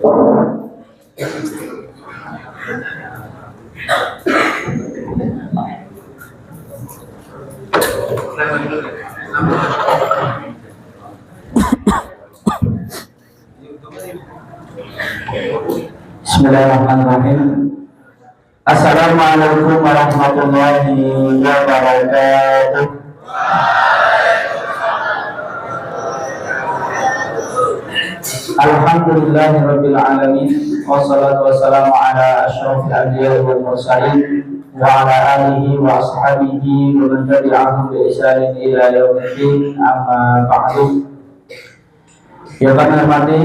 Bismillahirrahmanirrahim. Assalamualaikum warahmatullahi wabarakatuh. Alhamdulillahirabbil alamin. Wassalatu wassalamu ala asyrofil anbiya'i wal mursalin wa ala alihi wa ashabihi wa man tabi'ahum bi ihsanin ila yaumiddin. Amma ba'du. Yang kami hormati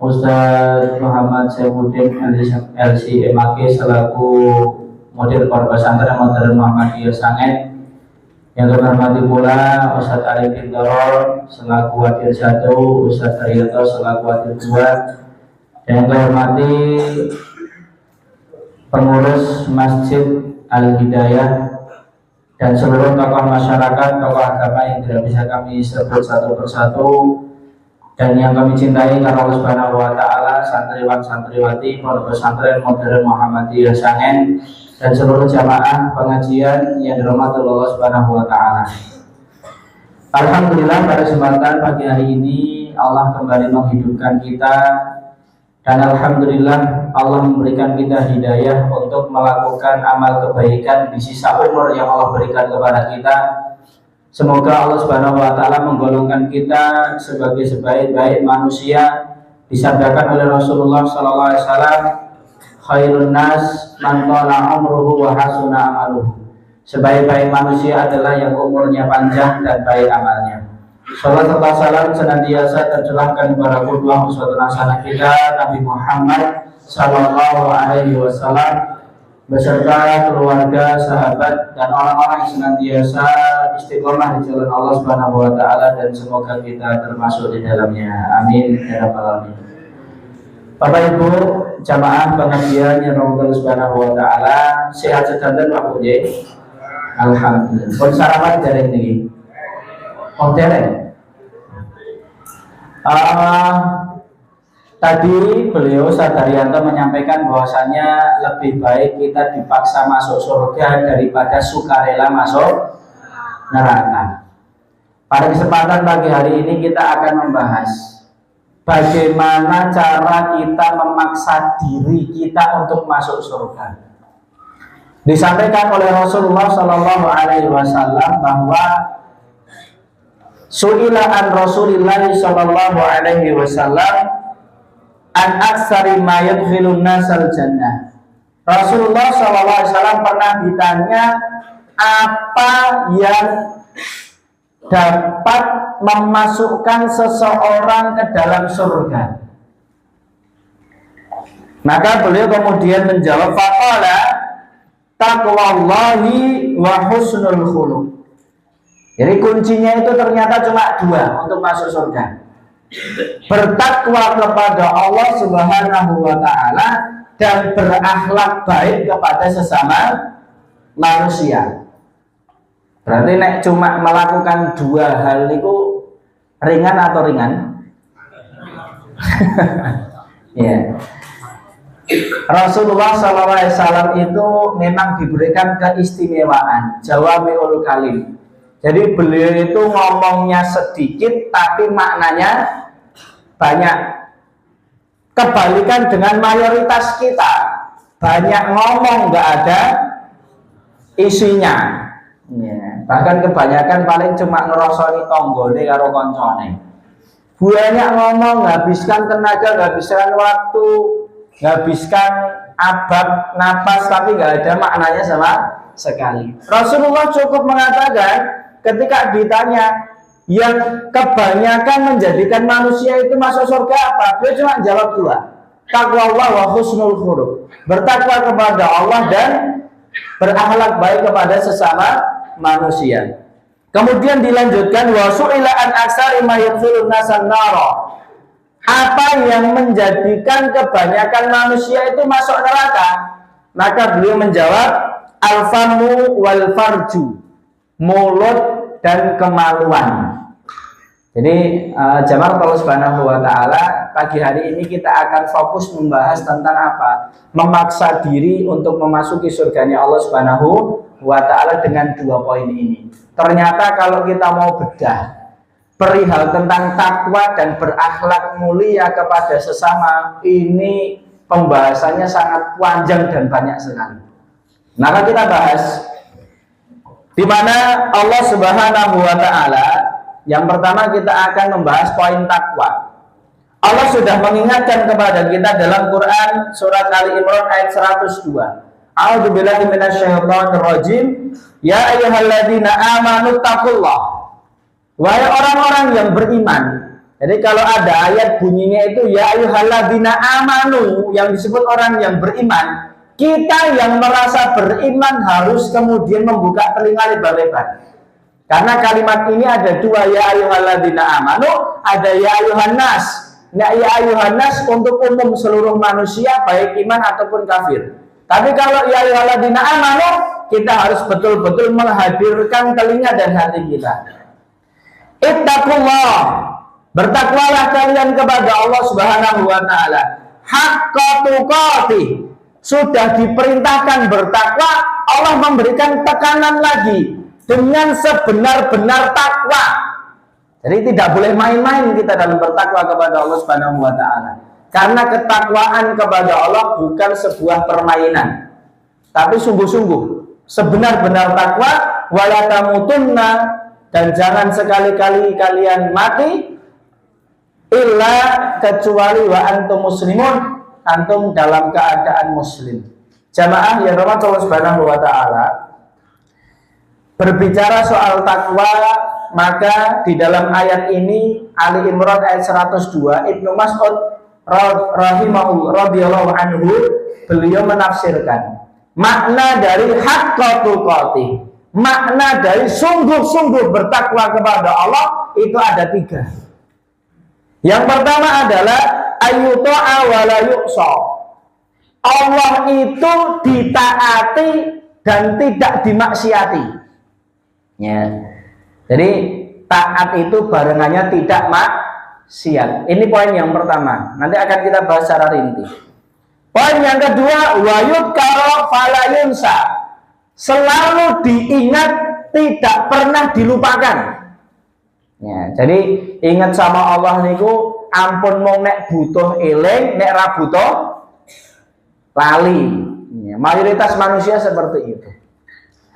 Ustaz Muhammad Saifuddin LC MAG selaku Mudir Pondok Pesantren Modern Muhammadiyah Sanget. Yang kami hormati pula Ustaz Ali bin Dorol selaku Wakil 1, Ustaz Haryoto selaku Wakil 2, dan yang kami hormati pengurus Masjid Al-Hidayah dan seluruh tokoh masyarakat, tokoh agama yang tidak bisa kami sebut satu persatu, dan yang kami cintai karena Allah Subhanahu wa taala, santriwan santriwati Pondok Pesantren Modern Muhammadiyah Sangen dan seluruh jamaah pengajian yang dirahmati Allah Subhanahu wa taala. Alhamdulillah pada kesempatan pagi hari ini Allah kembali menghidupkan kita, dan alhamdulillah Allah memberikan kita hidayah untuk melakukan amal kebaikan di sisa umur yang Allah berikan kepada kita. Semoga Allah Subhanahu wa taala menggolongkan kita sebagai sebaik-baik manusia. Disabdakan oleh Rasulullah sallallahu alaihi wasallam, khairun nas man tala umruhu wa hasuna amaluhu. Sebaik-baik manusia adalah yang umurnya panjang dan baik amalnya. Sallallahu alaihi wasallam senantiasa tercurahkan kepada qudwah uswatun hasanah kita Nabi Muhammad sallallahu alaihi wasallam beserta keluarga, sahabat, dan orang-orang yang senantiasa istiqomah di jalan Allah Subhanahu wa taala, dan semoga kita termasuk di dalamnya. Amin ya rabbal alamin. Bapak Ibu jamaah pengajian yang Allah Subhanahu wa taala, sehat sedanten Pak Budi. Alhamdulillah. Pun sarapan dereng niki. Oh dereng. Tadi beliau Ustaz Daryanto menyampaikan bahwasannya lebih baik kita dipaksa masuk surga daripada sukarela masuk neraka. Pada kesempatan pagi hari ini kita akan membahas bagaimana cara kita memaksa diri kita untuk masuk surga. Disampaikan oleh Rasulullah Shallallahu Alaihi Wasallam bahwa su'ila an Rasulillah Shallallahu Alaihi Wasallam an aksari ma yadkhilun nasal jannah. Rasulullah SAW pernah ditanya apa yang dapat memasukkan seseorang ke dalam surga. Maka beliau kemudian menjawab, faqala taqwallahi wa husnul khuluq. Jadi kuncinya itu ternyata cuma dua untuk masuk surga: bertakwa kepada Allah Subhanahu wa taala dan berakhlak baik kepada sesama manusia. Berarti nek cuma melakukan dua hal itu ringan atau ringan? Ya. Rasulullah SAW itu memang diberikan keistimewaan jawami'ul kalim. Jadi beliau itu ngomongnya sedikit tapi maknanya banyak. Kebalikan dengan mayoritas kita, banyak ngomong nggak ada isinya. Ya, bahkan kebanyakan paling cuma ngerosoni tonggone karo koncone. Banyak ngomong, nghabiskan tenaga, nghabiskan waktu, nghabiskan abad napas, tapi nggak ada maknanya sama sekali. Rasulullah cukup mengatakan ketika ditanya yang kebanyakan menjadikan manusia itu masuk surga apa? Dia cuma jawab dua. Taqwa Allah wa husnul khuluq. Bertakwa kepada Allah dan berakhlak baik kepada sesama manusia. Kemudian dilanjutkan wa su'ila an aksari ma yadkhulun nasan nara. Apa yang menjadikan kebanyakan manusia itu masuk neraka? Maka beliau menjawab al-famu wal farju. Mulut dan kemaluan. Jadi jamaah Allah Subhanahu wa taala, pagi hari ini kita akan fokus membahas tentang apa? Memaksa diri untuk memasuki surganya Allah Subhanahu wa Ta'ala dengan 2 poin ini. Ternyata kalau kita mau bedah perihal tentang takwa dan berakhlak mulia kepada sesama, ini pembahasannya sangat panjang dan banyak sekali. Maka kita bahas di mana Allah Subhanahu wa Ta'ala. Yang pertama kita akan membahas poin takwa. Allah sudah mengingatkan kepada kita dalam Quran surat Ali Imran ayat 102. A'udzubillahi minasyaitonirrajim. Ya ayyuhalladzina amanu taqullah. Wahai orang-orang yang beriman. Jadi kalau ada ayat bunyinya itu ya ayyuhalladzina amanu, yang disebut orang yang beriman, kita yang merasa beriman harus kemudian membuka telinga lebar-lebar. Karena kalimat ini ada 2, ya ayyuhalladzina amanu, ada ya ayyuhan nas. Nah, ya ayyuhan nas untuk umum seluruh manusia baik iman ataupun kafir. Tapi kalau ya ayyuhalladzina amanu, kita harus betul-betul menghadirkan telinga dan hati kita. Ittaqullah, bertakwalah kalian kepada Allah Subhanahu wa Ta'ala. Haqqa tuqatih, sudah diperintahkan bertakwa, Allah memberikan tekanan lagi dengan sebenar-benar takwa. Jadi tidak boleh main-main kita dalam bertakwa kepada Allah Subhanahu wa Ta'ala. Karena ketakwaan kepada Allah bukan sebuah permainan, tapi sungguh-sungguh sebenar-benar takwa. Wala tamutunna, dan jangan sekali-kali kalian mati illa kecuali wa antum muslimun, antum dalam keadaan muslim. Jamaah yang rahmat Allah Subhanahu wa Ta'ala, berbicara soal takwa, maka di dalam ayat ini Ali Imran ayat 102, Ibnu Mas'ud radhiyallahu anhu, beliau menafsirkan makna dari haqqa tuqatih, makna dari sungguh-sungguh bertakwa kepada Allah itu ada 3. Yang pertama adalah ayyuta'a wa la yu'sa. Allah itu ditaati dan tidak dimaksiati. Ya. Jadi taat itu barengannya tidak maksiat. Ini poin yang pertama. Nanti akan kita bahas secara rinci. Poin yang kedua, wayud karo falayunsa, selalu diingat, tidak pernah dilupakan. Ya, jadi ingat sama Allah niku ampun mau nek butuh eling, nek ra butuh lali. Ya, mayoritas manusia seperti itu.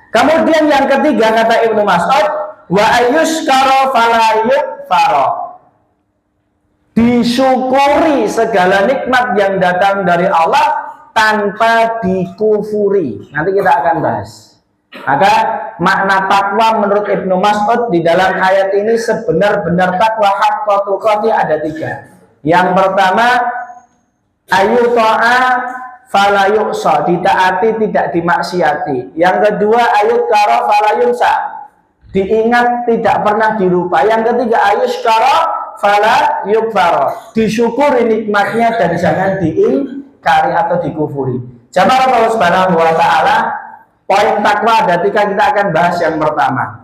Kemudian yang ketiga kata Ibnu Mas'ud, wa ayyuskara fala yukfara, disyukuri segala nikmat yang datang dari Allah tanpa dikufuri. Nanti kita akan bahas. Maka makna takwa menurut Ibnu Mas'ud di dalam ayat ini sebenar-benar takwa haqqa tuqatih ada 3. Yang pertama ayyuta'a fala yu'sa, ditaati tidak dimaksiati. Yang kedua ayyukara fala yunsa, diingat tidak pernah dilupa. Yang ketiga ayyuskara fala yukfara, disyukuri nikmatnya dan jangan diingkari atau dikufuri. Jamaah Allah Subhanahu wa Ta'ala, poin takwa ada 3, kita akan bahas yang pertama.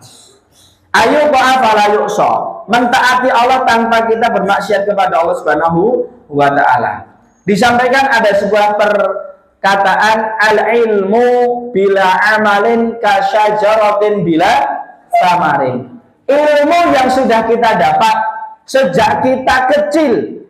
Ayyuta'a fala yu'sa, mentaati Allah tanpa kita bermaksiat kepada Allah Subhanahu wa Ta'ala. Disampaikan ada sebuah perkataan, al-ilmu bila amalin kasyajaratin bila samarin. Ilmu yang sudah kita dapat sejak kita kecil,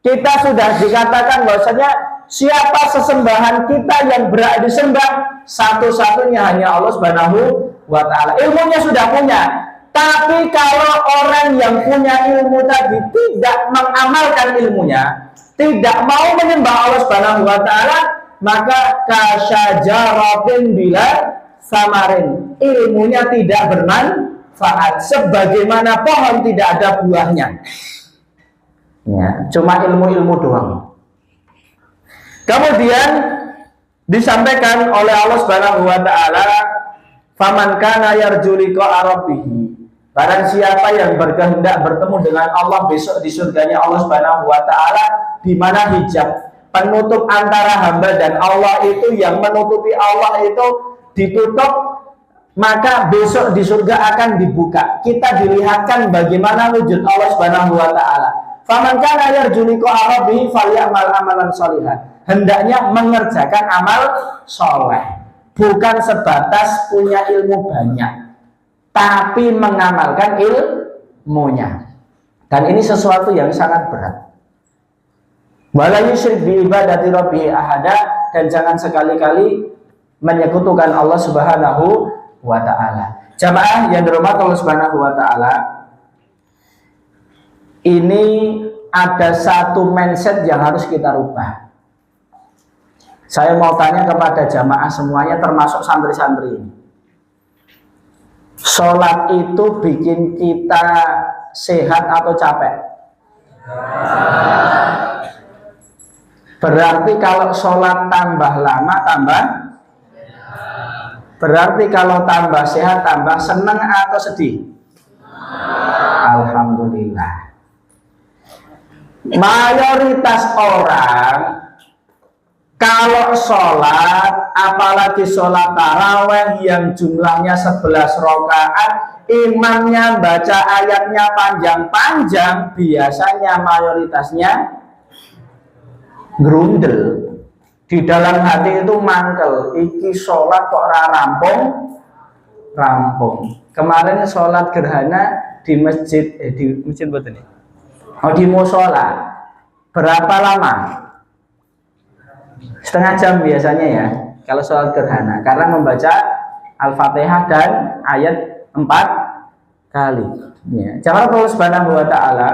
kita sudah dikatakan bahwasanya siapa sesembahan kita yang berhak disembah, satu-satunya hanya Allah Subhanahu wa Ta'ala. Ilmunya sudah punya. Tapi kalau orang yang punya ilmu tadi tidak mengamalkan ilmunya, tidak mau menyembah Allah Subhanahu wa Ta'ala, maka kasyajaratin bila samarin, ilmunya tidak bermanfaat, sebagaimana pohon tidak ada buahnya. Ya, cuma ilmu-ilmu doang. Kemudian disampaikan oleh Allah Subhanahu wa Ta'ala, faman kana yarju liqa'a rabbih, barang siapa yang berkehendak bertemu dengan Allah besok di surganya Allah Subhanahu wa Ta'ala, di mana hijab penutup antara hamba dan Allah itu, yang menutupi Allah itu ditutup, maka besok di surga akan dibuka. Kita dilihatkan bagaimana wujud Allah Subhanahu wa Ta'ala. Faman kana yarju liqa'a rabbih falyamal amalan sholihan. Hendaknya mengerjakan amal soleh, bukan sebatas punya ilmu banyak, tapi mengamalkan ilmunya. Dan ini sesuatu yang sangat berat. Wala yusyrik bi ibadati rabbih ahada, dan jangan sekali-kali menyekutukan Allah Subhanahu wa taala. Jamaah yang dirahmati Allah Subhanahu wa taala, ini ada satu mindset yang harus kita rubah. Saya mau tanya kepada jamaah semuanya, termasuk santri-santri ini. Sholat itu bikin kita sehat atau capek? Berarti kalau sholat tambah lama tambah? Berarti kalau tambah sehat tambah senang atau sedih? Alhamdulillah. Mayoritas orang kalau sholat, apalagi sholat taraweh yang jumlahnya 11 rakaat, imamnya baca ayatnya panjang-panjang, biasanya mayoritasnya grundel. Di dalam hati itu mangkel, iki sholat kok rampung. Kemarin sholat gerhana di masjid, di masjid betul nih. Oh, di musola. Berapa lama? Setengah jam biasanya ya, kalau sholat gerhana, karena membaca Al-Fatihah dan ayat 4 kali. Ya. Jamaah Allah Subhanahu wa taala.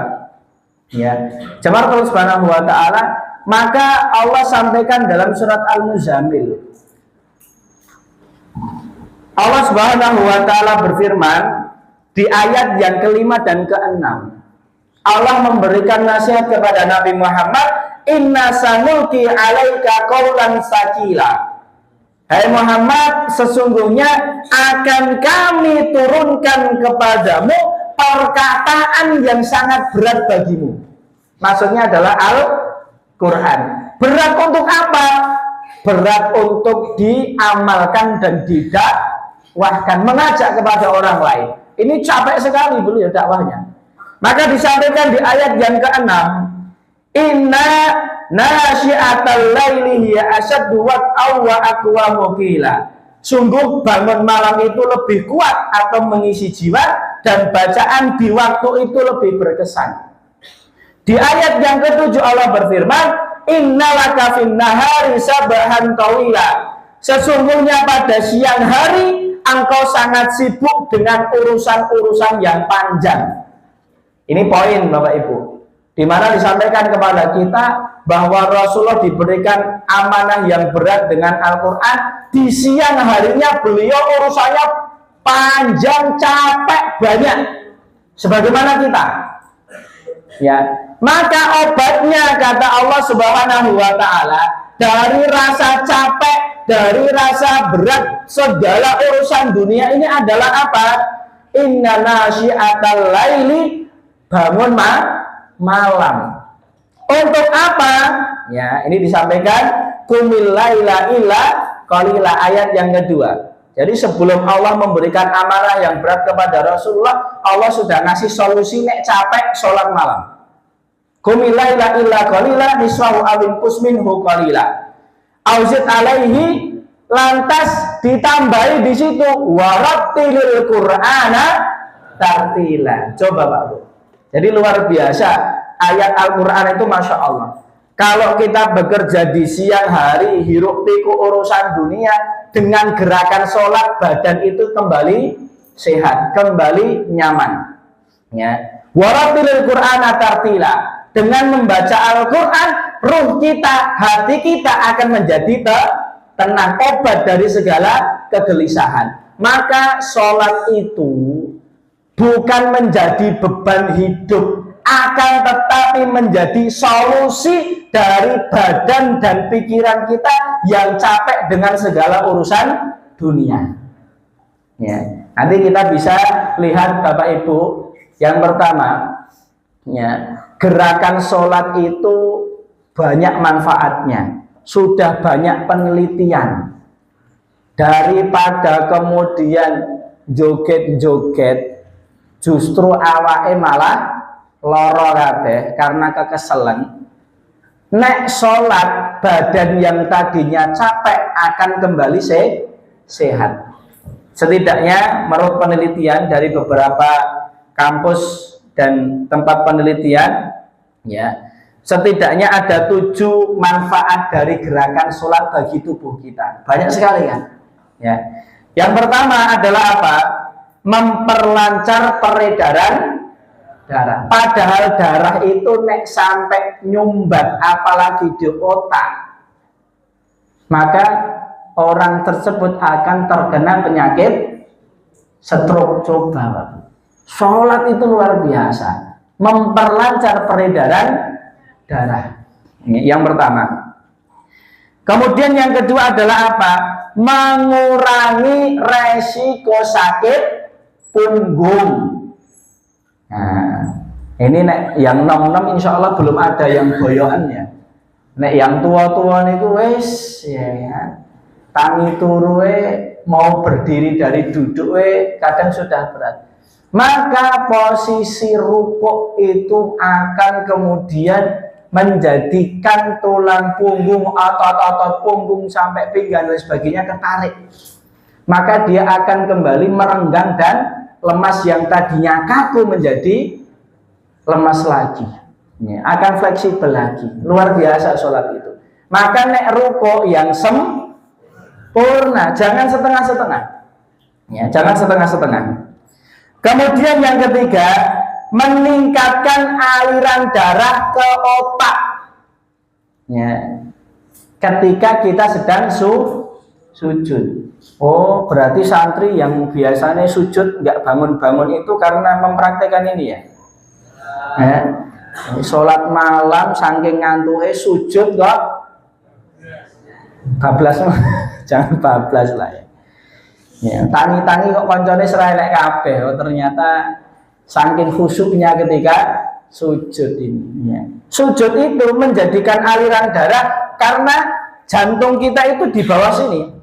Ya. Jamaah Allah Subhanahu wa taala, maka Allah sampaikan dalam surat Al-Muzammil. Allah Subhanahu wa taala berfirman di ayat yang kelima dan keenam. Allah memberikan nasihat kepada Nabi Muhammad, inna sanulki alaika qaulan sakila. Hai Muhammad, sesungguhnya akan kami turunkan kepadamu perkataan yang sangat berat bagimu. Maksudnya adalah Al-Quran. Berat untuk apa? Berat untuk diamalkan dan didakwahkan, mengajak kepada orang lain. Ini capek sekali beliau dakwahnya. Maka disampaikan di ayat yang ke-6, inna nasyi'atal laili hiya asyaddu wat'aw wa aqwamu qila. Sungguh bangun malam itu lebih kuat atau mengisi jiwa, dan bacaan di waktu itu lebih berkesan. Di ayat yang ke-7 Allah berfirman, innalaka fin nahari sabahan tawila. Sesungguhnya pada siang hari engkau sangat sibuk dengan urusan-urusan yang panjang. Ini poin Bapak Ibu, di mana disampaikan kepada kita bahwa Rasulullah diberikan amanah yang berat dengan Al-Quran. Di siang harinya beliau urusannya panjang, capek, banyak, sebagaimana kita. Ya, maka obatnya kata Allah Subhanahu wa taala, dari rasa capek, dari rasa berat segala urusan dunia ini adalah apa? Inna nasyi'atal laili, bangun malam. Untuk apa? Ya, ini disampaikan qumil laila illa qalila, ayat yang kedua. Jadi sebelum Allah memberikan amanah yang berat kepada Rasulullah, Allah sudah ngasih solusi nek capek sholat malam. Qumil laila illa qalila niswahu awin kusminhu qalila. Auzid alaihi, lantas ditambahi di situ warattilil qur'ana tartila. Coba Pak Bu. Jadi luar biasa ayat Al-Quran itu, Masya Allah. Kalau kita bekerja di siang hari, hiruk pikuk urusan dunia, dengan gerakan sholat, badan itu kembali sehat, kembali nyaman. Ya. Warattilil Qur'ana tartila. Dengan membaca Al-Quran, ruh kita, hati kita akan menjadi tenang, obat dari segala kegelisahan. Maka sholat itu bukan menjadi beban hidup, akan tetapi menjadi solusi dari badan dan pikiran kita yang capek dengan segala urusan dunia. Ya, nanti kita bisa lihat Bapak Ibu, yang pertama, ya, gerakan sholat itu banyak manfaatnya, sudah banyak penelitian. Daripada kemudian joget-joget, justru awake malah lara kabeh karena kekeselan, nek sholat badan yang tadinya capek akan kembali sehat. Setidaknya menurut penelitian dari beberapa kampus dan tempat penelitian, ya, setidaknya ada 7 manfaat dari gerakan sholat bagi tubuh kita. Banyak sekali kan? Ya. Yang pertama adalah apa? Memperlancar peredaran darah. Padahal darah itu nek sampai nyumbat, apalagi di otak, maka orang tersebut akan terkena penyakit stroke. Coba, sholat itu luar biasa, memperlancar peredaran darah. Ini yang pertama. Kemudian yang kedua adalah apa? Mengurangi resiko sakit punggung. Nah, ini nek yang nom-nom insya Allah belum ada yang goyoannya. Nek yang tua-tua niku wis ya, tangi turu mau berdiri dari duduk kadang sudah berat. Maka posisi rukuk itu akan kemudian menjadikan tulang punggung, otot-otot punggung sampai pinggang dan sebagainya ketarik. Maka dia akan kembali merenggang dan lemas yang tadinya kaku menjadi lemas lagi, ya, akan fleksibel lagi. Luar biasa sholat itu. Maka nek ruko yang sempurna, jangan setengah-setengah, ya, jangan setengah-setengah. Kemudian yang ketiga, meningkatkan aliran darah ke otak, ya, ketika kita sedang sujud. Oh, berarti santri yang biasanya sujud nggak bangun-bangun itu karena mempraktekkan ini ya. Sholat malam saking ngantuknya sujud kok bablas. Jangan bablas lah ya. Ya, tangi-tangi kok koncone serelek kabeh. Oh, ternyata saking khusyuknya ketika sujud ini. Ya. Sujud itu menjadikan aliran darah karena jantung kita itu di bawah sini.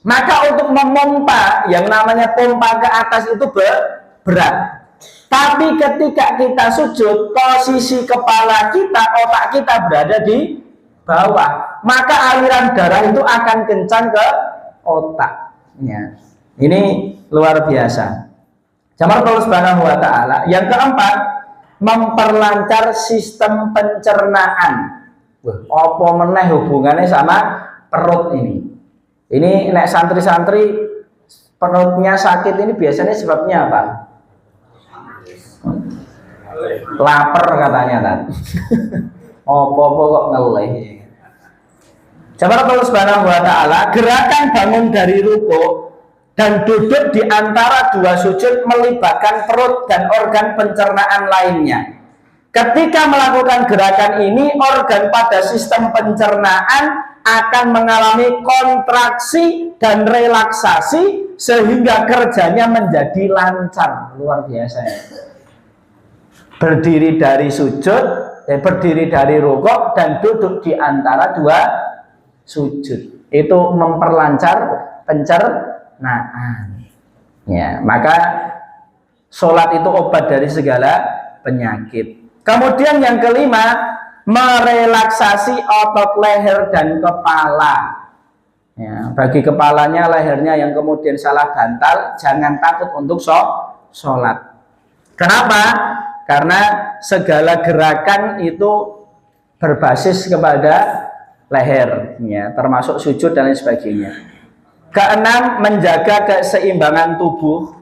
Maka untuk memompa yang namanya pompa ke atas itu berat. Tapi ketika kita sujud, posisi kepala kita, otak kita berada di bawah. Maka aliran darah itu akan kencang ke otaknya. Ini luar biasa. Sama Allah Subhanahu wa taala. Yang keempat, memperlancar sistem pencernaan. Apa meneh hubungannya sama perut ini? Ini nek santri-santri perutnya sakit ini biasanya sebabnya apa? Lapar katanya tadi. Apa-apa kok ngelih. Coba Allah Subhanahu wa taala, gerakan bangun dari ruku dan duduk di antara dua sujud melibatkan perut dan organ pencernaan lainnya. Ketika melakukan gerakan ini, organ pada sistem pencernaan akan mengalami kontraksi dan relaksasi sehingga kerjanya menjadi lancar. Luar biasa ya. Berdiri dari sujud, berdiri dari rukuk dan duduk di antara dua sujud. Itu memperlancar pencernaan. Ya, maka sholat itu obat dari segala penyakit. Kemudian yang kelima, merelaksasi otot leher dan kepala. Ya, bagi kepalanya, lehernya yang kemudian salah bantal, jangan takut untuk sholat. Kenapa? Karena segala gerakan itu berbasis kepada leher, ya, termasuk sujud dan lain sebagainya. Keenam, menjaga keseimbangan tubuh.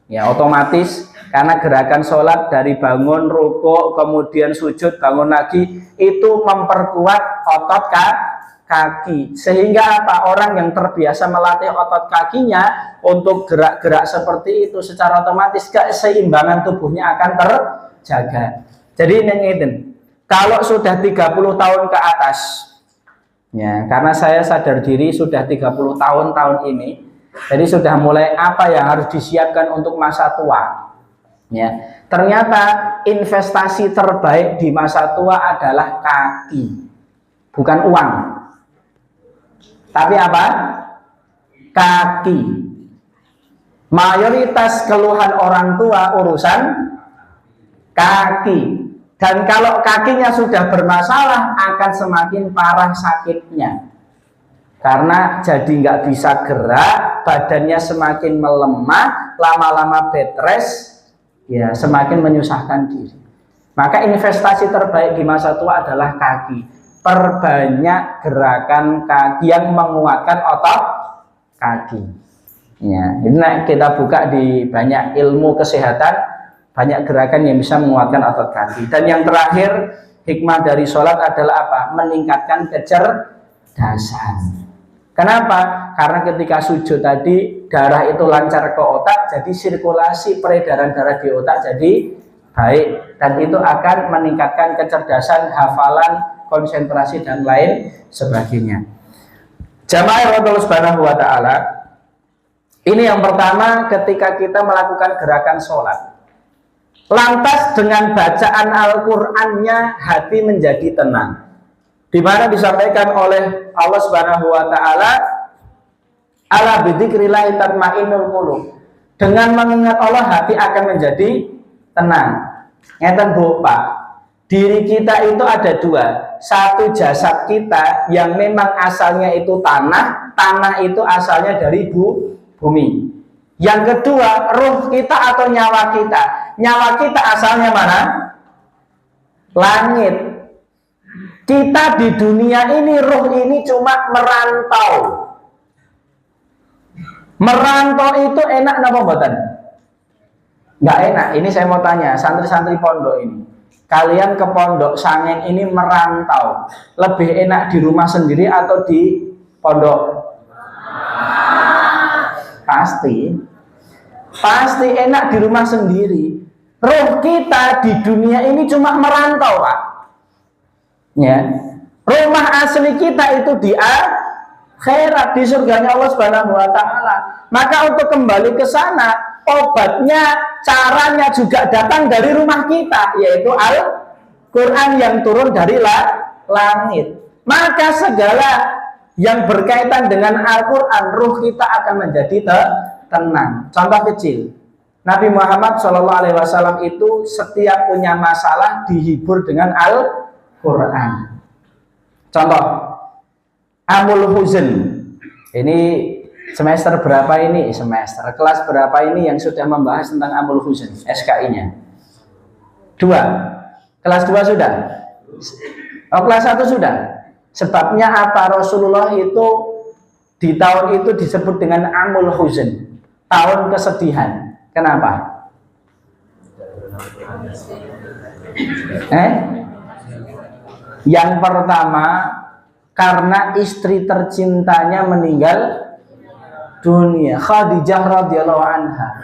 Ya, otomatis karena gerakan sholat dari bangun, rukuk, kemudian sujud, bangun lagi, itu memperkuat otot kaki. Sehingga apa? Orang yang terbiasa melatih otot kakinya untuk gerak-gerak seperti itu, secara otomatis keseimbangan tubuhnya akan terjaga. Jadi ini, kalau sudah 30 tahun ke atas, ya, karena saya sadar diri sudah 30 tahun ini, jadi sudah mulai apa yang harus disiapkan untuk masa tua. Ya, ternyata investasi terbaik di masa tua adalah kaki, bukan uang, tapi apa? Kaki. Mayoritas keluhan orang tua urusan kaki. Dan kalau kakinya sudah bermasalah akan semakin parah sakitnya. Karena jadi nggak bisa gerak, badannya semakin melemah, lama-lama bed rest, ya semakin menyusahkan diri. Maka investasi terbaik di masa tua adalah kaki. Perbanyak gerakan kaki yang menguatkan otot kaki. Ya, ini kita buka di banyak ilmu kesehatan, banyak gerakan yang bisa menguatkan otot kaki. Dan yang terakhir, hikmah dari sholat adalah apa? Meningkatkan kecerdasan. Kenapa? Karena ketika sujud tadi darah itu lancar ke otak, jadi sirkulasi peredaran darah di otak jadi baik, dan itu akan meningkatkan kecerdasan, hafalan, konsentrasi dan lain sebagainya. Jamaah Allah Subhanahu wa taala, ini yang pertama ketika kita melakukan gerakan sholat. Lantas dengan bacaan Al-Qur'annya hati menjadi tenang. Di mana disampaikan oleh Allah Subhanahu wa taala, ala bidzikrillah tatmainnul qulub. Dengan mengingat Allah hati akan menjadi tenang. Ngeten Bu Pak, diri kita itu ada dua. Satu jasad kita yang memang asalnya itu tanah, tanah itu asalnya dari bumi. Yang kedua, ruh kita atau nyawa kita. Nyawa kita asalnya mana? Langit. Kita di dunia ini, ruh ini cuma merantau. Merantau itu enak napa mboten? Nggak enak. Ini saya mau tanya, santri-santri pondok ini. Kalian ke pondok Sangen ini merantau. Lebih enak di rumah sendiri atau di pondok? Pasti enak di rumah sendiri. Ruh kita di dunia ini cuma merantau, Pak. Ya. Rumah asli kita itu di akhirat, di surganya Allah Subhanahu wa taala. Maka untuk kembali ke sana, obatnya, caranya juga datang dari rumah kita, yaitu Al-Qur'an yang turun dari langit. Maka segala yang berkaitan dengan Al-Qur'an, ruh kita akan menjadi tenang. Contoh kecil, Nabi Muhammad SAW itu setiap punya masalah dihibur dengan Al-Quran. Contoh, Amul Huzn. Ini semester berapa ini? Kelas berapa ini yang sudah membahas tentang Amul Huzn? SKI-nya 2. Kelas 2 sudah? Oh, kelas 1 sudah? Sebabnya apa? Rasulullah itu di tahun itu disebut dengan Amul Huzn, tahun kesedihan. Kenapa? Yang pertama, karena istri tercintanya meninggal dunia, Khadijah radhiyallahu anha.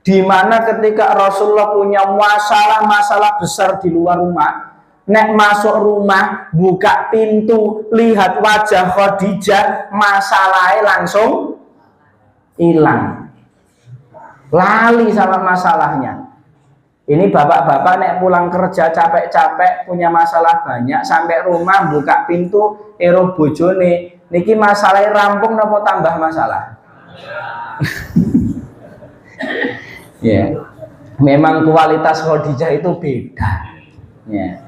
Di mana ketika Rasulullah punya masalah besar di luar rumah, nek masuk rumah, buka pintu, lihat wajah Khadijah, masalahnya langsung hilang. Lali sama masalahnya. Ini bapak-bapak nek pulang kerja capek-capek, punya masalah banyak, sampai rumah buka pintu, ero bojone, niki masalahnya rampung nopo tambah masalah. Ya, memang kualitas Khadijah itu beda. Ya.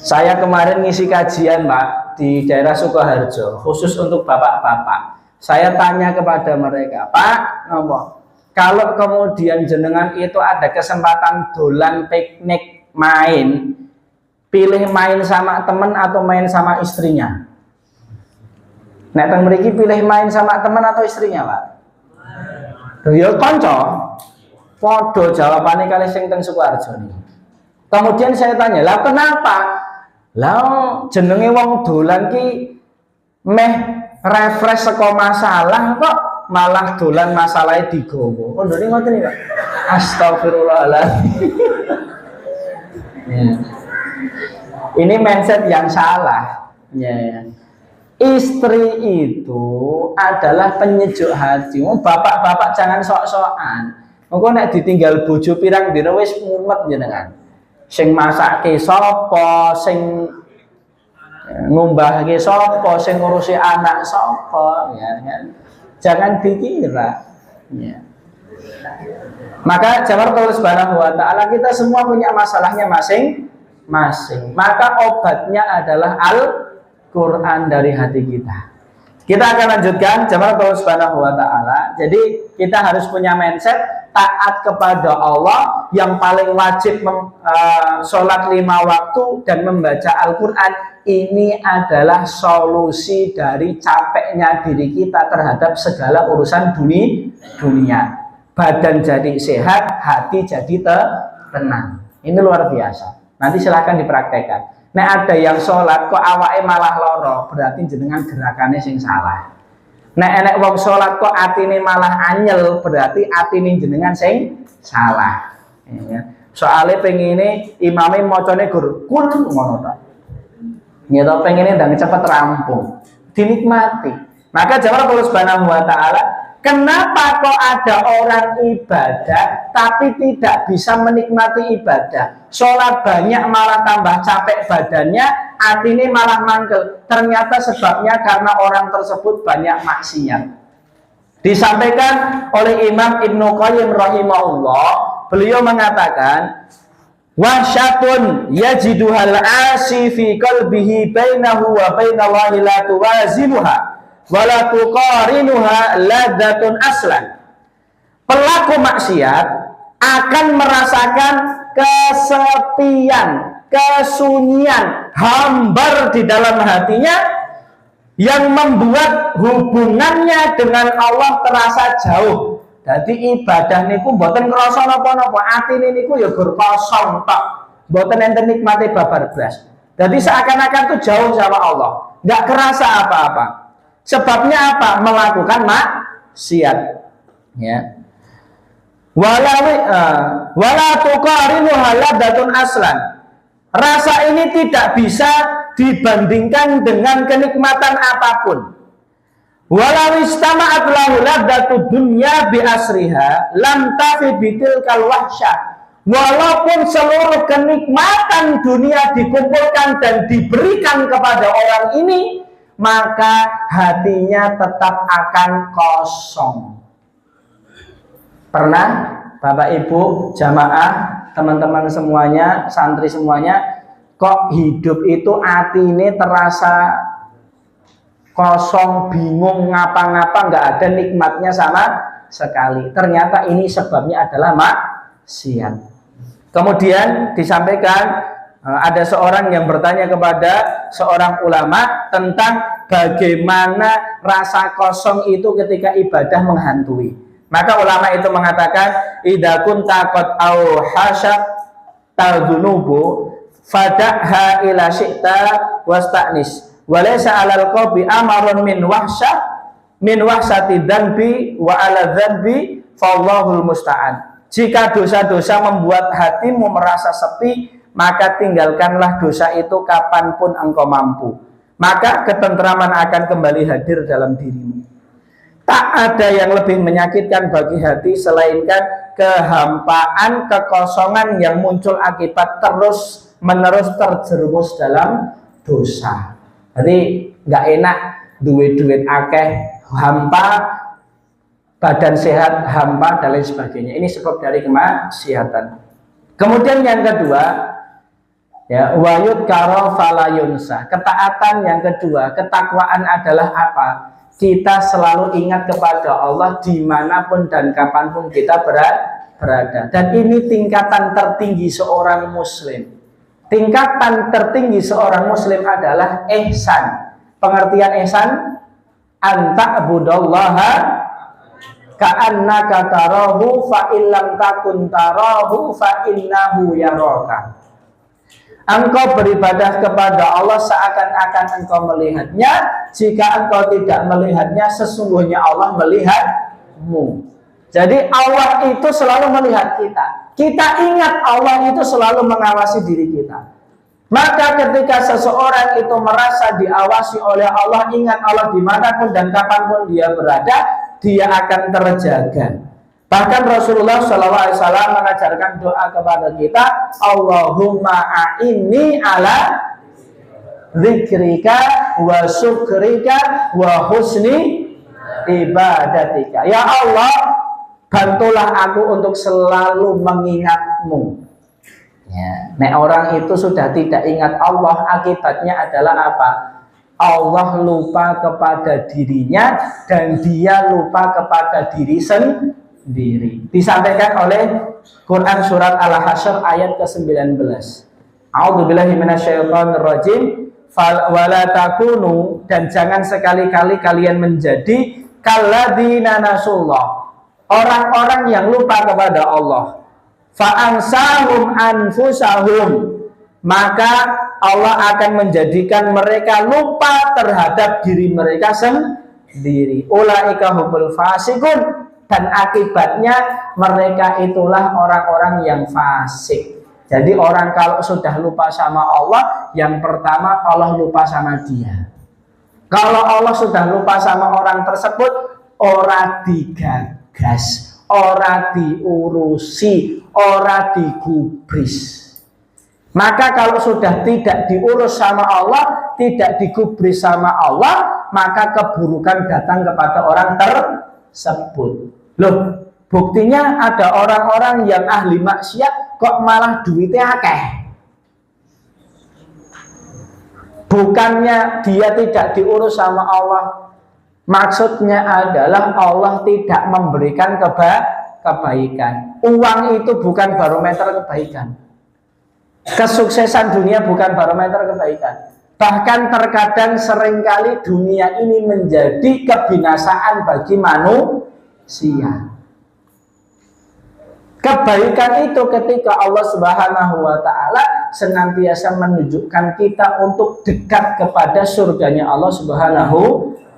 Saya kemarin ngisi kajian, Pak, di daerah Sukoharjo, khusus untuk bapak-bapak. Saya tanya kepada mereka, Pak, nopo? Kalau kemudian jenengan itu ada kesempatan dolan piknik main, pilih main sama teman atau main sama istrinya? Nek teng mriki pilih main sama teman atau istrinya, Pak? Ya kanca. Padha jawabane kali sing teng Sukoharjo niki. Kemudian saya tanya, "Lah kenapa? Lah jenenge wong dolan ki meh refresh saka masalah kok malah dolan masalahnya digowo." Oh, ndone ngoten iki, Pak. Astagfirullahaladzim. Ya. Ini mindset yang salah. Ya. Istri itu adalah penyejuk hati. Bapak-bapak jangan sok-sokan. Engko nek ditinggal bojo pirang dina wis mumet jenengan. Sing masake sapa, sing ngumbahke sapa, sing ngurusi anak sapa, ya kan. Jangan dikira. Ya. Maka jawab Allah Subhanahu wa taala, kita semua punya masalahnya masing-masing. Maka obatnya adalah Al-Quran dari hati kita. Kita akan lanjutkan jamaah Allah Subhanahu wa taala. Jadi kita harus punya mindset taat kepada Allah, yang paling wajib sholat 5 waktu dan membaca Al-Quran. Ini adalah solusi dari capeknya diri kita terhadap segala urusan dunia. Badan jadi sehat, hati jadi tenang. Ini luar biasa. Nanti silahkan dipraktekkan. Nah, ada yang sholat kok awake malah loro, berarti jenengan gerakannya sing salah. Nah, enek wong sholat kok atine malah anyel, berarti atine jenengan sing salah. Ya. Soalnya pengine imame mocone gur kul ngono ta. Gitu, pengennya dan cepat rampung, dinikmati. Maka jawab Allah Subhanahu wa taala, kenapa kok ada orang ibadah tapi tidak bisa menikmati ibadah? Sholat banyak malah tambah capek badannya, hatinya malah mangkel. Ternyata sebabnya karena orang tersebut banyak maksiat. Disampaikan oleh Imam Ibnu Qayyim rahimahullah, beliau mengatakan, wahsyatun yajiduhal asi fi qalbihi bainahu wa bainallahi la tuwazinuha wa la tuqarinuha ladatun aslan. Pelaku maksiat akan merasakan kesepian, kesunyian, hambar di dalam hatinya yang membuat hubungannya dengan Allah terasa jauh. Jadi ibadah niku mboten krasa napa-napa, atine niku ya gur kosong tok. Mboten enten nikmate babar blas. Jadi seakan-akan tuh jauh sama Allah, enggak kerasa apa-apa. Sebabnya apa? Melakukan maksiat. Ya. Wala tuqarinu haladatun aslan. Rasa ini tidak bisa dibandingkan dengan kenikmatan apapun. Walau istama'at lahu ladzatu dunya bi asriha lam tafi bitilkal wahsyah. Walaupun seluruh kenikmatan dunia dikumpulkan dan diberikan kepada orang ini, maka hatinya tetap akan kosong. Pernah Bapak Ibu, jamaah, teman-teman semuanya, santri semuanya, kok hidup itu hati ini terasa kosong, bingung, ngapa-ngapa, nggak ada nikmatnya sama sekali. Ternyata ini sebabnya adalah maksiat. Kemudian disampaikan ada seorang yang bertanya kepada seorang ulama tentang bagaimana rasa kosong itu ketika ibadah menghantui. Maka ulama itu mengatakan, idza kunta qad au hasab tadzunubu fada'ha ila syi'ta wasta'nis. Walaysa 'alal qalbi amarun min wahsati dzanbi wa 'ala dzanbi fallahul musta'an. Jika dosa-dosa membuat hatimu merasa sepi, maka tinggalkanlah dosa itu kapanpun engkau mampu. Maka ketentraman akan kembali hadir dalam dirimu. Tak ada yang lebih menyakitkan bagi hati selainkan kehampaan, kekosongan yang muncul akibat terus-menerus terjerumus dalam dosa. Jadi nggak enak, duit akeh, hampa, badan sehat, hampa, dan lain sebagainya. Ini sebab dari kemaksiatan. Kemudian yang kedua, ya, wayud karo falayunsa. Ketaatan yang kedua, ketakwaan adalah apa? Kita selalu ingat kepada Allah dimanapun dan kapanpun kita berada. Dan ini tingkatan tertinggi seorang muslim. Tingkatan tertinggi seorang muslim adalah ihsan. Pengertian ihsan, anta'budallaha ka'annaka tarahu fa illam takun tarahu fa innahu yaraka. Engkau beribadah kepada Allah seakan-akan engkau melihatnya. Jika engkau tidak melihatnya, sesungguhnya Allah melihatmu. Jadi Allah itu selalu melihat kita. Kita ingat Allah itu selalu mengawasi diri kita. Maka ketika seseorang itu merasa diawasi oleh Allah, ingat Allah dimanapun dan kapanpun dia berada, dia akan terjaga. Bahkan Rasulullah SAW mengajarkan doa kepada kita, Allahumma a'inni ala zikrika wa syukrika wa husni ibadatika. Ya Allah, bantulah aku untuk selalu mengingatmu. Ya, nek orang itu sudah tidak ingat Allah, akibatnya adalah apa? Allah lupa kepada dirinya dan dia lupa kepada diri sendiri. Disampaikan oleh Quran surat Al-Hasyr ayat ke-19. A'udzubillahi minasyaitonirrajim. Wala takunu, dan jangan sekali-kali kalian menjadi kalladzina nasullah, orang-orang yang lupa kepada Allah. Fa'ansahum anfusahum, maka Allah akan menjadikan mereka lupa terhadap diri mereka sendiri. Ulaika humul fasikun, dan akibatnya mereka itulah orang-orang yang fasik. Jadi orang kalau sudah lupa sama Allah, yang pertama Allah lupa sama dia. Kalau Allah sudah lupa sama orang tersebut, ora digagas, ora diurusi, ora digubris. Maka kalau sudah tidak diurus sama Allah, tidak digubris sama Allah, maka keburukan datang kepada orang tersebut. Loh, buktinya ada orang-orang yang ahli maksiat kok malah duitnya akeh. Bukannya dia tidak diurus sama Allah, maksudnya adalah Allah tidak memberikan kebaikan. Uang itu bukan barometer kebaikan. Kesuksesan dunia bukan barometer kebaikan. Bahkan terkadang seringkali dunia ini menjadi kebinasaan bagi manusia. Kebaikan itu ketika Allah Subhanahu wa Ta'ala senantiasa menunjukkan kita untuk dekat kepada surganya Allah Subhanahu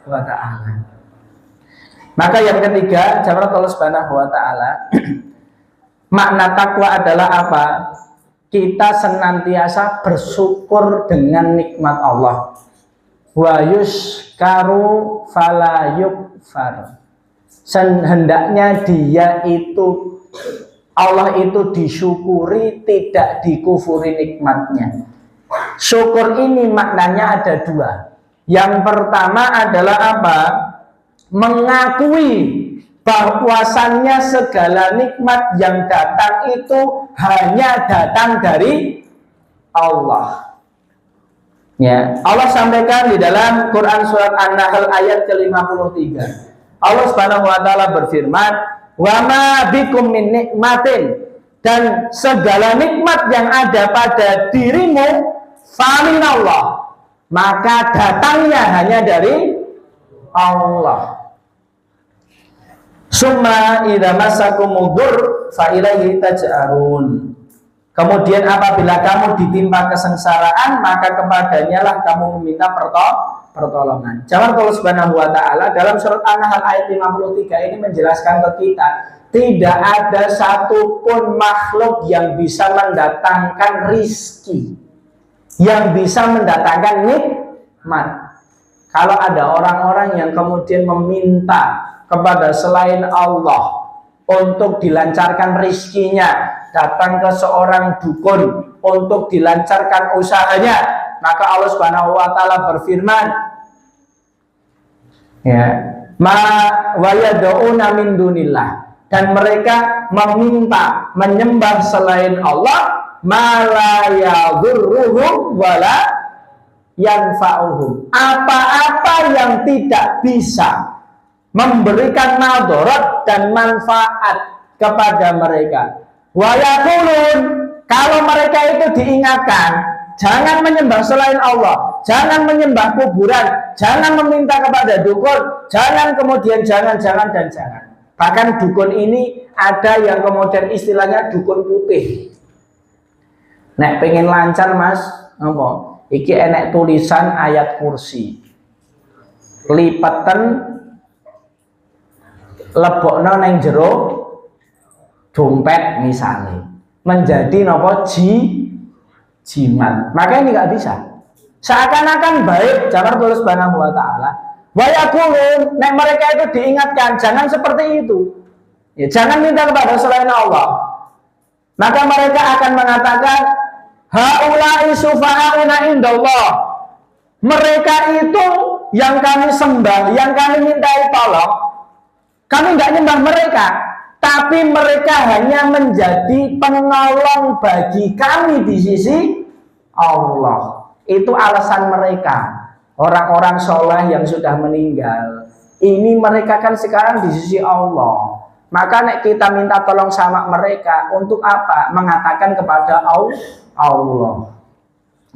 wa Ta'ala. Maka yang ketiga, jamaah Allah Subhanahu wa Ta'ala, makna takwa adalah apa? Kita senantiasa bersyukur dengan nikmat Allah. Wa yuskaru fala yukfar. Hendaknya dia itu, Allah itu disyukuri, tidak dikufuri nikmatnya. Syukur ini maknanya ada dua. Yang pertama adalah apa? Mengakui bahwasannya segala nikmat yang datang itu hanya datang dari Allah. Ya, Allah sampaikan di dalam Quran surat An-Nahl ayat ke-53. Allah Subhanahu wa Ta'ala berfirman, "Wa ma bikum min nikmatin," dan segala nikmat yang ada pada dirimu famin Allah, maka datangnya hanya dari Allah. Summa idza masakumuddur fa ilaihi taj'arun. Kemudian apabila kamu ditimpa kesengsaraan, maka kepadanya lah kamu meminta pertolongan. Jawab Allah Subhanahu wa Ta'ala dalam surat An-Nahl ayat 53 ini menjelaskan ke kita, tidak ada satupun makhluk yang bisa mendatangkan rizki, yang bisa mendatangkan nikmat. Kalau ada orang-orang yang kemudian meminta kepada selain Allah untuk dilancarkan rizkinya, datang ke seorang dukun untuk dilancarkan usahanya, maka Allah Subhanahu wa Ta'ala berfirman, ya, ma wayad'una min dunillah, dan mereka meminta, menyembah selain Allah, ma la yadhurruhum wala yanfa'uhum, apa-apa yang tidak bisa memberikan madarat dan manfaat kepada mereka. Wa yaqulun, kalau mereka itu diingatkan, jangan menyembah selain Allah, jangan menyembah kuburan, jangan meminta kepada dukun, jangan kemudian jangan dan jangan. Bahkan dukun ini ada yang kemudian istilahnya dukun putih. Nek pengen lancar mas, apa? Iki enek tulisan ayat kursi, lipeten lebokno neng jero dompet misalnya, menjadi nopo jimat. Maka ini nggak bisa. Seakan-akan baik, jangan Allah Subhanahu wa Ta'ala. Wa yaqulun, nek mereka itu diingatkan, jangan seperti itu. Ya, jangan minta kepada selain Allah. Maka mereka akan mengatakan, haula'i syufa'auna indallah. Mereka itu yang kami sembah, yang kami mintai tolong, kami nggak nyembah mereka, tapi mereka hanya menjadi penolong bagi kami di sisi Allah. Itu alasan mereka. Orang-orang soleh yang sudah meninggal, ini mereka kan sekarang di sisi Allah. Maka nek kita minta tolong sama mereka untuk apa? Mengatakan kepada Allah.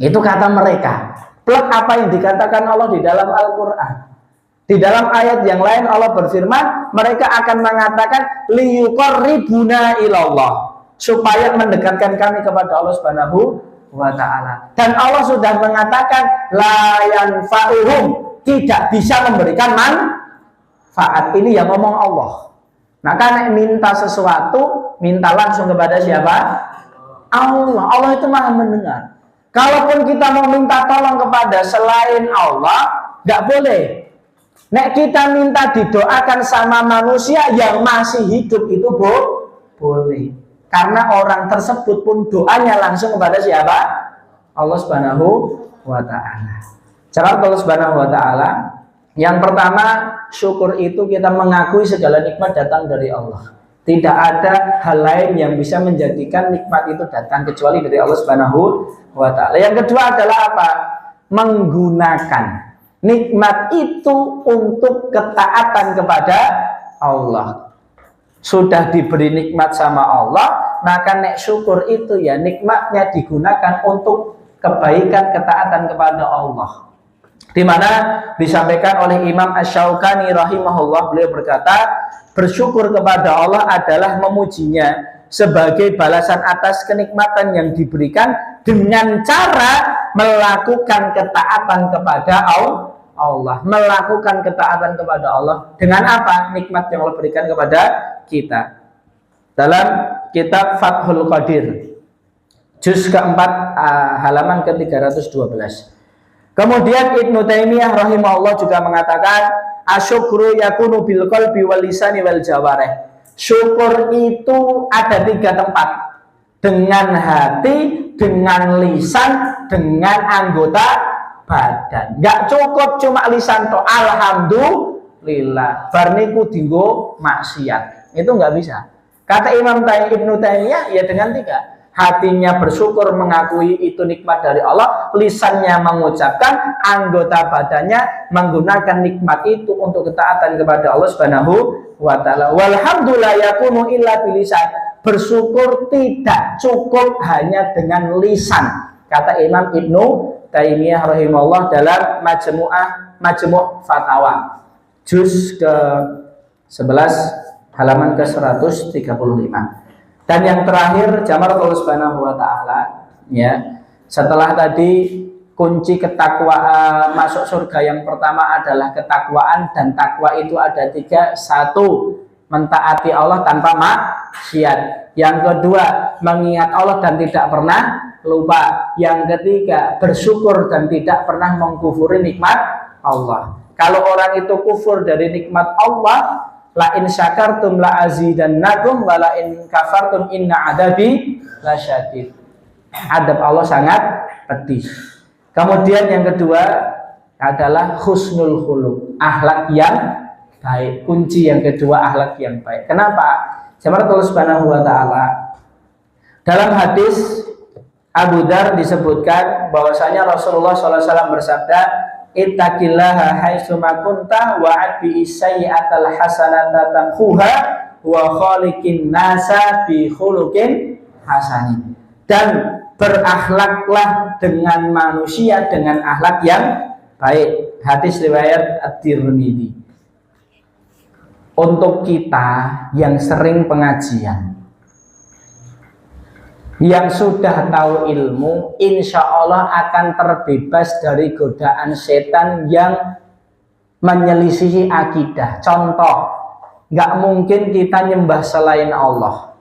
Itu kata mereka. Plus apa yang dikatakan Allah di dalam Al-Quran. Di dalam ayat yang lain Allah berfirman, mereka akan mengatakan liyuqarribuna ilallah, supaya mendekatkan kami kepada Allah Subhanahu wa ta'ala. Dan Allah sudah mengatakan la yanfa'uhum, tidak bisa memberikan manfaat. Ini yang ngomong Allah. Maka nek minta sesuatu, minta langsung kepada siapa? Allah. Allah itu Maha mendengar. Kalaupun kita mau minta tolong kepada selain Allah, nggak boleh. Nek kita minta didoakan sama manusia yang masih hidup itu boleh. Karena orang tersebut pun doanya langsung kepada siapa? Allah Subhanahu wa ta'ala. Cara Allah Subhanahu wa ta'ala, yang pertama, syukur itu kita mengakui segala nikmat datang dari Allah. Tidak ada hal lain yang bisa menjadikan nikmat itu datang kecuali dari Allah Subhanahu wa ta'ala. Yang kedua adalah apa? Menggunakan nikmat itu untuk ketaatan kepada Allah. Sudah diberi nikmat sama Allah, maka nek syukur itu ya nikmatnya digunakan untuk kebaikan ketaatan kepada Allah. Di mana disampaikan oleh Imam Asy-Syaukani rahimahullah, beliau berkata, bersyukur kepada Allah adalah memujinya sebagai balasan atas kenikmatan yang diberikan dengan cara melakukan ketaatan kepada Allah. Melakukan ketaatan kepada Allah dengan apa? Nikmat yang Allah berikan kepada kita. Dalam kitab Fathul Qadir juz keempat halaman ke-312. Kemudian Ibnu Taimiyah rahimahullah juga mengatakan asyukru yakunu bil qalbi wal lisani wal jawarih. Syukur itu ada 3 tempat. Dengan hati, dengan lisan, dengan anggota badan. Enggak cukup cuma lisan toh alhamdulillah. Bar niku dinggo maksiat. Itu enggak bisa. Kata Imam Ibnu Taimiyah ya dengan 3. Hatinya bersyukur mengakui itu nikmat dari Allah, lisannya mengucapkan, anggota badannya menggunakan nikmat itu untuk ketaatan kepada Allah Subhanahu wa ta'ala. Walhamdulillah yakunu illa bilisan. Bersyukur tidak cukup hanya dengan lisan. Kata Imam Ibnu Taimiyah rahimahullah dalam Majmu' Fatawa juz ke-11 halaman ke-135. Dan yang terakhir jamaah Allah Subhanahu wa ta'ala, ya. Setelah tadi kunci ketakwaan masuk surga yang pertama adalah ketakwaan, dan takwa itu ada 3. 1, mentaati Allah tanpa maksiat. Yang kedua, mengingat Allah dan tidak pernah lupa. Yang ketiga, bersyukur dan tidak pernah mengkufuri nikmat Allah. Kalau orang itu kufur dari nikmat Allah, la in syakartum la azidannakum wa la in kafartum inna adabi lasyadid. Adab Allah sangat pedih. Kemudian yang kedua adalah husnul khuluq, akhlak yang baik. Kunci yang kedua akhlak yang baik. Kenapa? Jamaah Allah Subhanahu wa ta'ala, dalam hadis Abu Dzar disebutkan bahwasanya Rasulullah SAW bersabda, ittaqillaha haitsuma kunta wa'ad bi sayyi'atal hasanata tamhuha wa khaliqin nasa bi khuluqin hasanin. Dan berakhlaklah dengan manusia dengan akhlak yang baik. Hadis riwayat At-Tirmidzi. Untuk kita yang sering pengajian, yang sudah tahu ilmu, insya Allah akan terbebas dari godaan setan yang menyelisihi akidah. Contoh, nggak mungkin kita nyembah selain Allah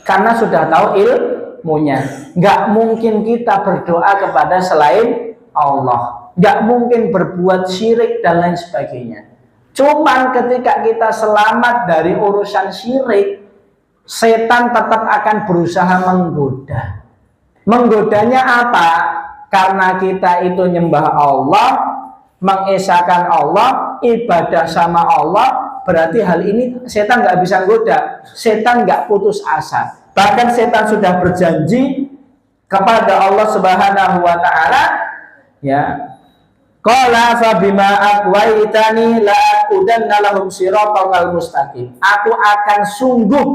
karena sudah tahu ilmunya. Nggak mungkin kita berdoa kepada selain Allah. Nggak mungkin berbuat syirik dan lain sebagainya. Cuman ketika kita selamat dari urusan syirik, setan tetap akan berusaha menggoda. Menggodanya apa? Karena kita itu nyembah Allah, mengesahkan Allah, ibadah sama Allah, berarti hal ini setan nggak bisa goda, setan nggak putus asa. Bahkan setan sudah berjanji kepada Allah Subhanahu wa taala, ya. Qala fa bima aqwaitani la aqudanna lahum siratal mustaqim. Aku akan sungguh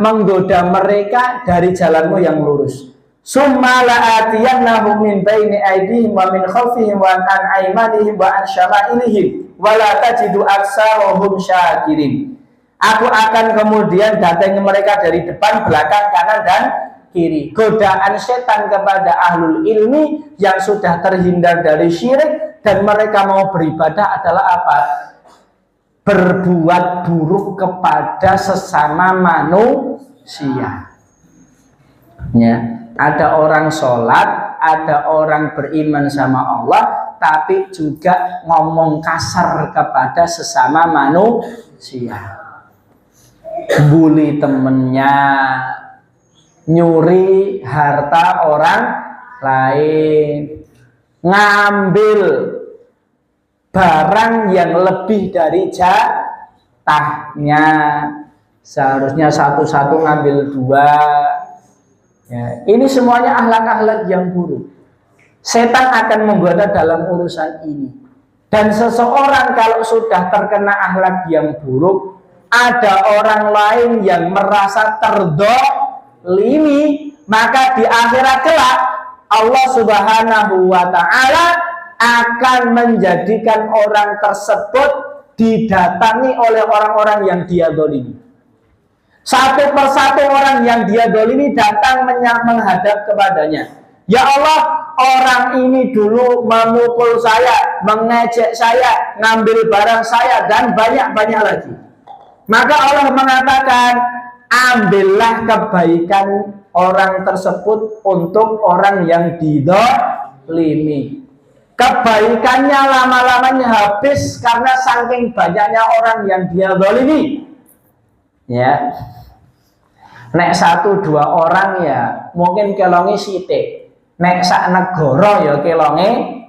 menggoda mereka dari jalanmu yang lurus. Summa la'atiyannahum min baini aydihim wa min khalfihim wa an aymanihim wa an syama'ilihim wa la tajidu aktsarahum syakirin. Aku akan kemudian datangi mereka dari depan, belakang, kanan dan kiri. Godaan setan kepada ahlul ilmi yang sudah terhindar dari syirik dan mereka mau beribadah adalah apa? Berbuat buruk kepada sesama manusia. Ya, ada orang sholat, ada orang beriman sama Allah, tapi juga ngomong kasar kepada sesama manusia. Bully temennya, nyuri harta orang lain, ngambil barang yang lebih dari jatahnya, seharusnya satu-satu ngambil dua. Ya, ini semuanya akhlak-akhlak yang buruk. Setan akan menggoda dalam urusan ini. Dan seseorang kalau sudah terkena akhlak yang buruk, ada orang lain yang merasa terdolimi, maka di akhirat kelak Allah Subhanahu wa taala akan menjadikan orang tersebut didatangi oleh orang-orang yang dia dolimi. Satu persatu orang yang dia dolimi datang menghadap kepadanya. Ya Allah, orang ini dulu memukul saya, mengejek saya, ngambil barang saya, dan banyak-banyak lagi. Maka Allah mengatakan, ambillah kebaikan orang tersebut untuk orang yang didolimi. Kebaikannya lama-lamanya habis karena saking banyaknya orang yang dia dolimi. Ya, nek 1-2 orang ya mungkin kelonge sithik, nek sak negara ya kelonge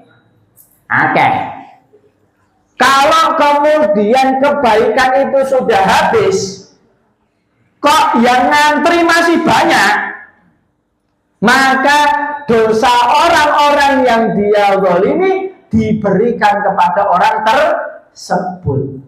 akeh. Kalau kemudian kebaikan itu sudah habis, kok yang ngantri masih banyak, maka dosa orang-orang yang dia zalimi diberikan kepada orang tersebut.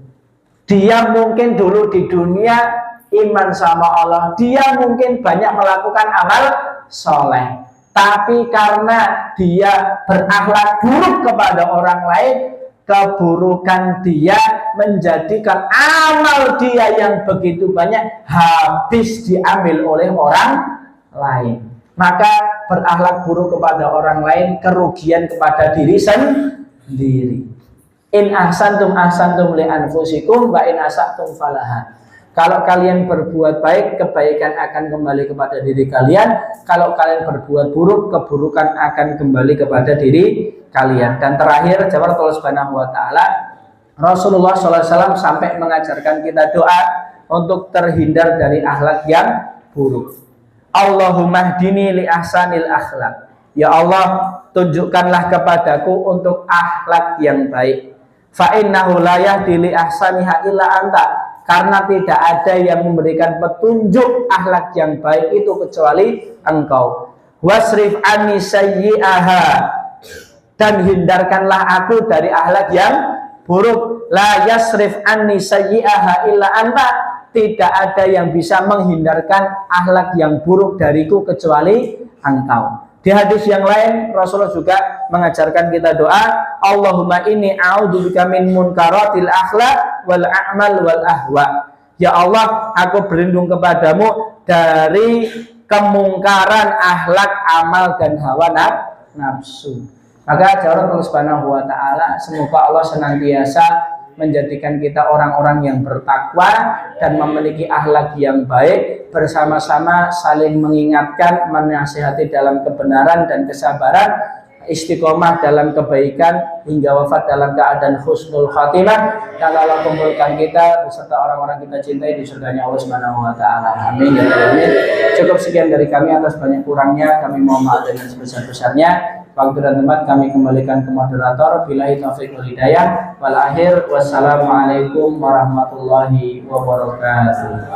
Dia mungkin dulu di dunia iman sama Allah, dia mungkin banyak melakukan amal soleh, tapi karena dia berakhlak buruk kepada orang lain, keburukan dia menjadikan amal dia yang begitu banyak habis diambil oleh orang lain. Maka berakhlak buruk kepada orang lain kerugian kepada diri sendiri. In ahsantum li anfusikum wa in asatum falaha. Kalau kalian berbuat baik, kebaikan akan kembali kepada diri kalian. Kalau kalian berbuat buruk, keburukan akan kembali kepada diri kalian. Dan terakhir, jawab Allah Subhanahu wa taala, Rasulullah SAW sampai mengajarkan kita doa untuk terhindar dari akhlak yang buruk. Allahumma hdini li ahsanil akhlak. Ya Allah, tunjukkanlah kepadaku untuk akhlak yang baik. Fa innahu la yahdi li ahsaniha illa anta. Karena tidak ada yang memberikan petunjuk akhlak yang baik itu kecuali Engkau. Wasrif anni sayyi'aha. Dan hindarkanlah aku dari akhlak yang buruk. La yasrif anni sayyi'aha illa anta. Tidak ada yang bisa menghindarkan akhlak yang buruk dariku kecuali Engkau. Di hadis yang lain Rasulullah juga mengajarkan kita doa, Allahumma inni a'udzubika min munkaratil akhlak wal a'mal wal ahwa. Ya Allah, aku berlindung kepadamu dari kemungkaran akhlak, amal dan hawa nafsu. Maka jawab Allah Subhanahu wa taala, semoga Allah senantiasa menjadikan kita orang-orang yang bertakwa dan memiliki akhlak yang baik, bersama-sama saling mengingatkan, menasihati dalam kebenaran dan kesabaran, istiqomah dalam kebaikan hingga wafat dalam keadaan husnul khatimah. Dan Allah kumpulkan kita beserta orang-orang kita cintai di surganya Allah Subhanahu wa taala. Amin ya rabbal alamin. Cukup sekian dari kami, atas banyak kurangnya kami mohon maaf dengan sebesar-besarnya. Waktu dan tempat kami kembalikan ke moderator. Billahi taufiq wal hidayah. Wal akhir. Wassalamualaikum warahmatullahi wabarakatuh.